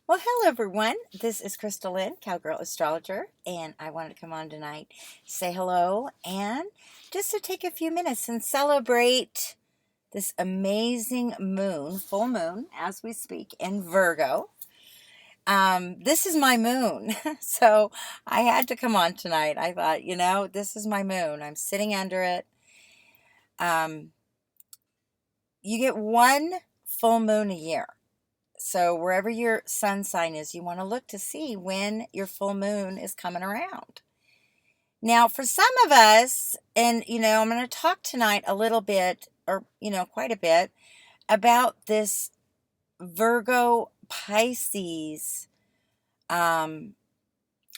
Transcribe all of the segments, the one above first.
Well, hello everyone. This is Chrystal Lynn, Cowgirl Astrologer, and I wanted to come on tonight, say hello, and just to take a few minutes and celebrate this amazing moon, full moon, as we speak, in Virgo. This is my moon, so I had to come on tonight. I thought, this is my moon. I'm sitting under it. Um, you get one full moon a year. So wherever your sun sign is, you want to look to see when your full moon is coming around. Now, for some of us, and I'm going to talk tonight a little bit, or quite a bit, about this Virgo Pisces um,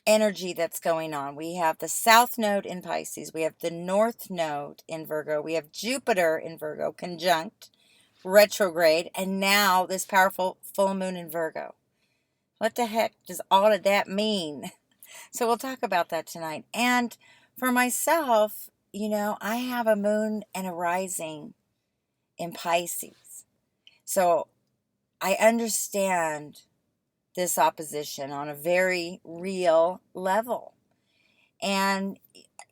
energy that's going on. We have the South Node in Pisces, we have the North Node in Virgo, we have Jupiter in Virgo conjunct retrograde, and now this powerful full moon in Virgo. What the heck does all of that mean? So we'll talk about that tonight. And for myself, I have a moon and a rising in Pisces. So I understand this opposition on a very real level. And,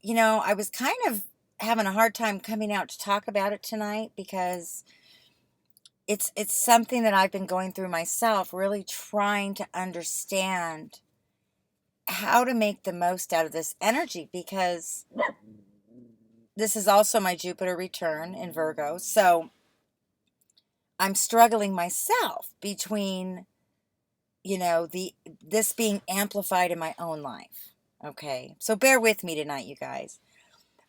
I was kind of having a hard time coming out to talk about it tonight because it's something that I've been going through myself, really trying to understand how to make the most out of this energy, because this is also my Jupiter return in Virgo. So I'm struggling myself between, this being amplified in my own life. Okay. So bear with me tonight, you guys.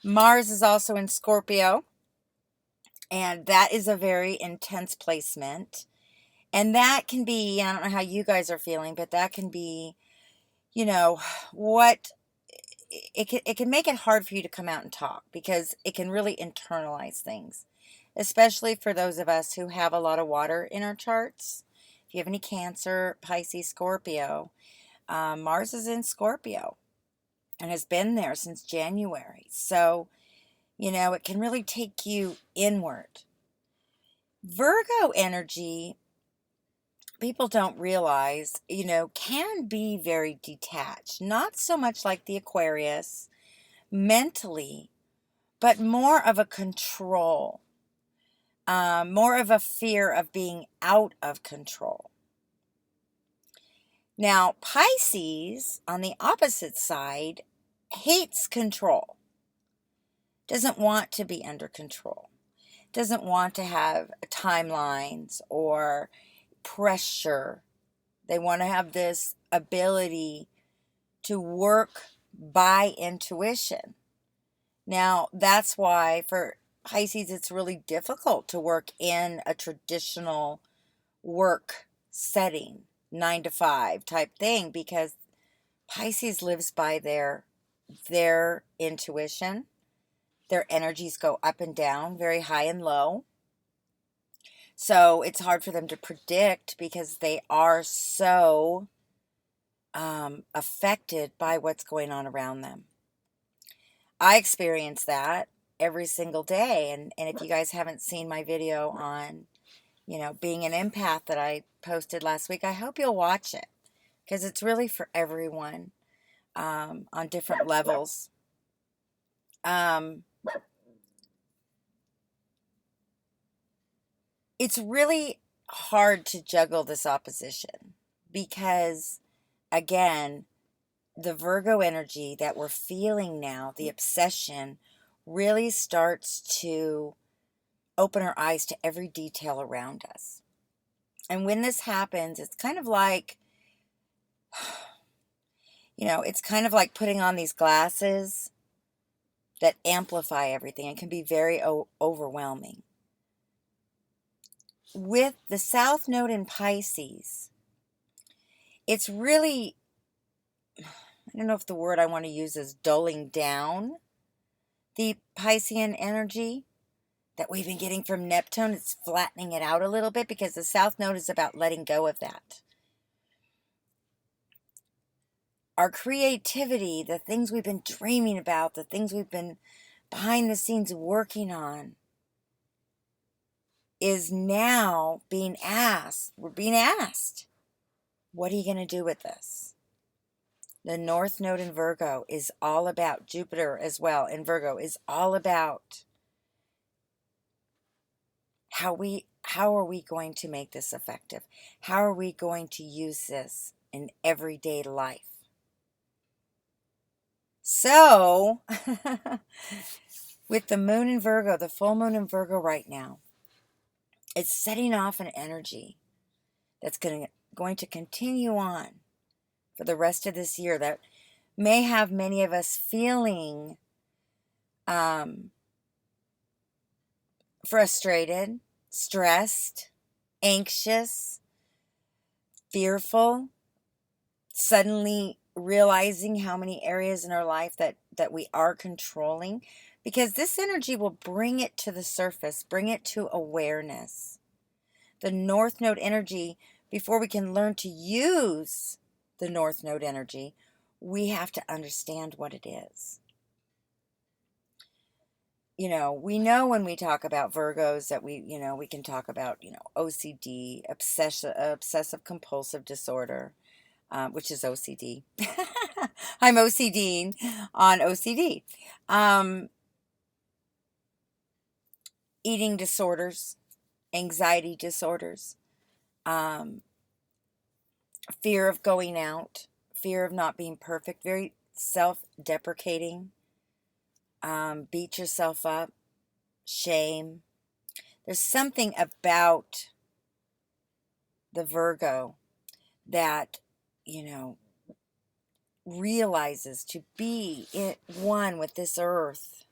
Mars is also in Scorpio, and that is a very intense placement. And that can be, I don't know how you guys are feeling, but that can be, what it can make it hard for you to come out and talk, because it can really internalize things, especially for those of us who have a lot of water in our charts. If you have any Cancer, Pisces, Scorpio, Mars is in Scorpio and has been there since January. So, it can really take you inward. Virgo energy, people don't realize, can be very detached, not so much like the Aquarius mentally, but more of a control, more of a fear of being out of control. Now, Pisces, on the opposite side, hates control, doesn't want to be under control, doesn't want to have timelines or pressure. They want to have this ability to work by intuition. Now, that's why for Pisces, it's really difficult to work in a traditional work setting, 9 to 5 type thing, because Pisces lives by their intuition. Their energies go up and down, very high and low. So it's hard for them to predict because they are so affected by what's going on around them. I experience that every single day. And if you guys haven't seen my video on, being an empath that I posted last week, I hope you'll watch it, because it's really for everyone on different levels. It's really hard to juggle this opposition because, again, the Virgo energy that we're feeling now, the obsession, really starts to open our eyes to every detail around us. And when this happens, it's kind of like, it's kind of like putting on these glasses that amplify everything. It can be very overwhelming. With the South Node in Pisces, it's really, I don't know if the word I want to use is dulling down the Piscean energy that we've been getting from Neptune. It's flattening it out a little bit, because the South Node is about letting go of that. Our creativity, the things we've been dreaming about, the things we've been behind the scenes working on, is now being asked. We're being asked What are you going to do with this? The North Node in Virgo is all about, Jupiter as well in Virgo is all about how are we going to make this effective? How are we going to use this in everyday life? So, with the moon in Virgo, the full moon in Virgo right now, it's setting off an energy that's going to continue on for the rest of this year that may have many of us feeling frustrated, stressed, anxious, fearful, suddenly realizing how many areas in our life that we are controlling, because this energy will bring it to the surface, bring it to awareness. The North Node energy, before we can learn to use the North Node energy, we have to understand what it is. You know, we know when we talk about Virgos that we can talk about, OCD, obsessive compulsive disorder, which is OCD. I'm OCDing on OCD. Eating disorders, anxiety disorders, fear of going out, fear of not being perfect, very self-deprecating, beat yourself up, shame. There's something about the Virgo that, realizes to be one with this earth.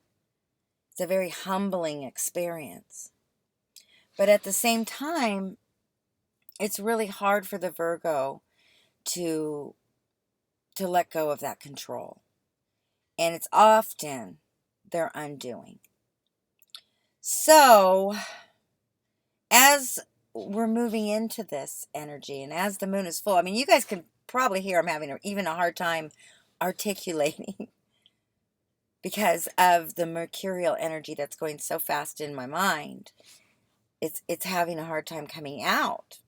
It's a very humbling experience. But at the same time, it's really hard for the Virgo to let go of that control. And it's often their undoing. So, as we're moving into this energy and as the moon is full, I mean, you guys can probably hear I'm having even a hard time articulating because of the mercurial energy that's going so fast in my mind. It's having a hard time coming out.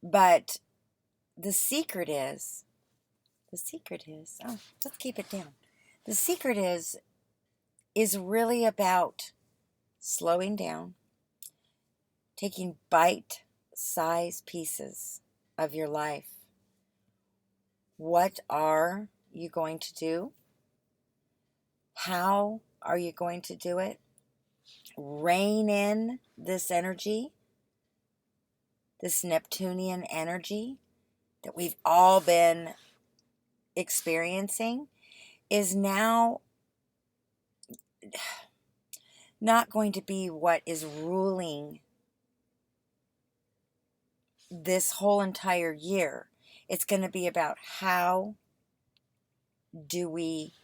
But the secret is, oh, let's keep it down. The secret is really about slowing down, taking bite-sized pieces of your life. What are you going to do? How are you going to do it? Rein in this energy, this Neptunian energy that we've all been experiencing is now not going to be what is ruling this whole entire year. It's going to be about how do we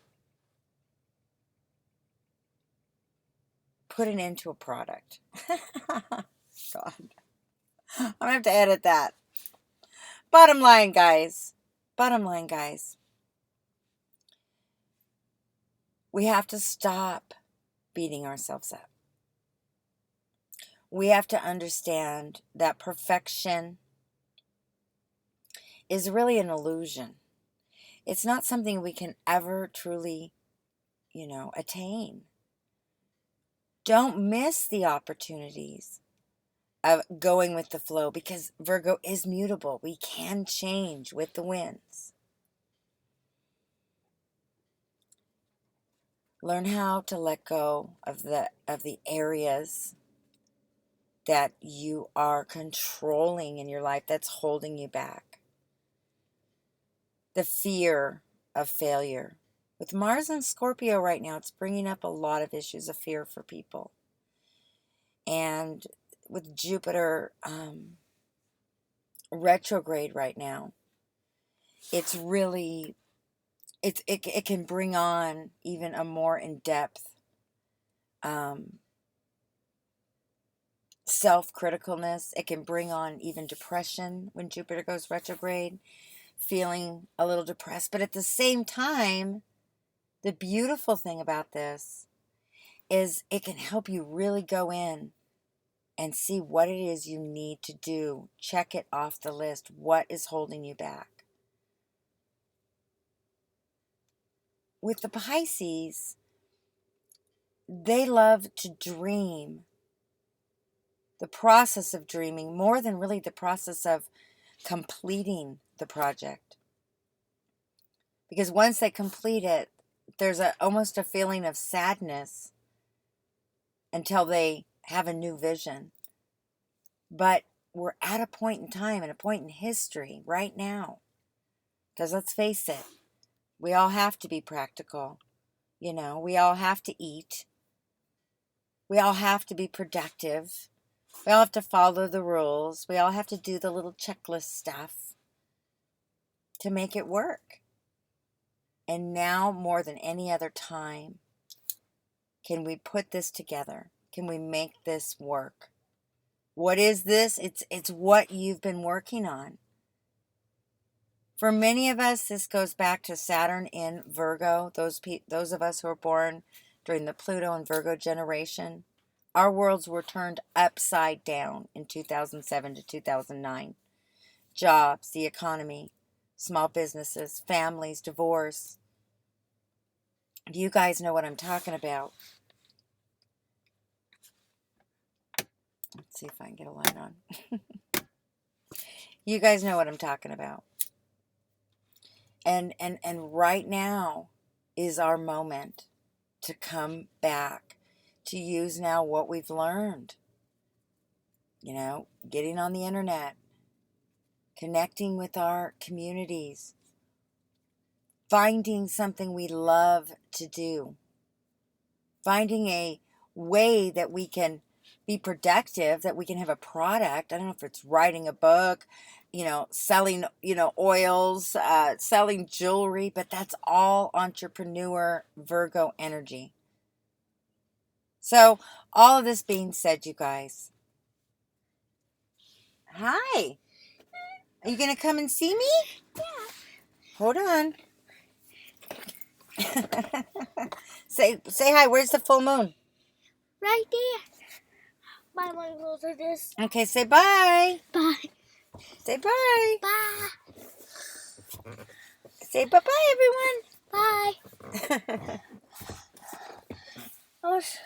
put it into a product. God, I'm going to have to edit that. Bottom line, guys, we have to stop beating ourselves up. We have to understand that perfection is really an illusion. It's not something we can ever truly, attain. Don't miss the opportunities of going with the flow, because Virgo is mutable. We can change with the winds. Learn how to let go of the areas that you are controlling in your life that's holding you back. The fear of failure. With Mars and Scorpio right now, it's bringing up a lot of issues of fear for people. And with Jupiter retrograde right now, it's really, it can bring on even a more in-depth self-criticalness. It can bring on even depression when Jupiter goes retrograde, feeling a little depressed. But at the same time, the beautiful thing about this is it can help you really go in and see what it is you need to do. Check it off the list. What is holding you back? With the Pisces, they love to dream. The process of dreaming, more than really the process of completing the project. Because once they complete it, there's almost a feeling of sadness until they have a new vision. But we're at a point in time and a point in history right now. Because let's face it, we all have to be practical. You know, we all have to eat. We all have to be productive. We all have to follow the rules. We all have to do the little checklist stuff to make it work. And now, more than any other time, can we put this together? Can we make this work? What is this? It's what you've been working on. For many of us, this goes back to Saturn in Virgo. Those of us who were born during the Pluto and Virgo generation, our worlds were turned upside down in 2007 to 2009. Jobs, the economy, small businesses, families, divorce. Do you guys know what I'm talking about? Let's see if I can get a light on. You guys know what I'm talking about. And right now is our moment to come back, to use now what we've learned. You know, getting on the internet, connecting with our communities, finding something we love to do, finding a way that we can be productive, that we can have a product. I don't know if it's writing a book, selling, oils, selling jewelry, but that's all entrepreneur Virgo energy. So all of this being said, you guys, hi, are you going to come and see me? Yeah. Hold on. Say hi. Where's the full moon? Right there. Bye, my girls are this. Okay, say bye. Bye. Say bye. Bye. Say bye-bye, everyone. Bye.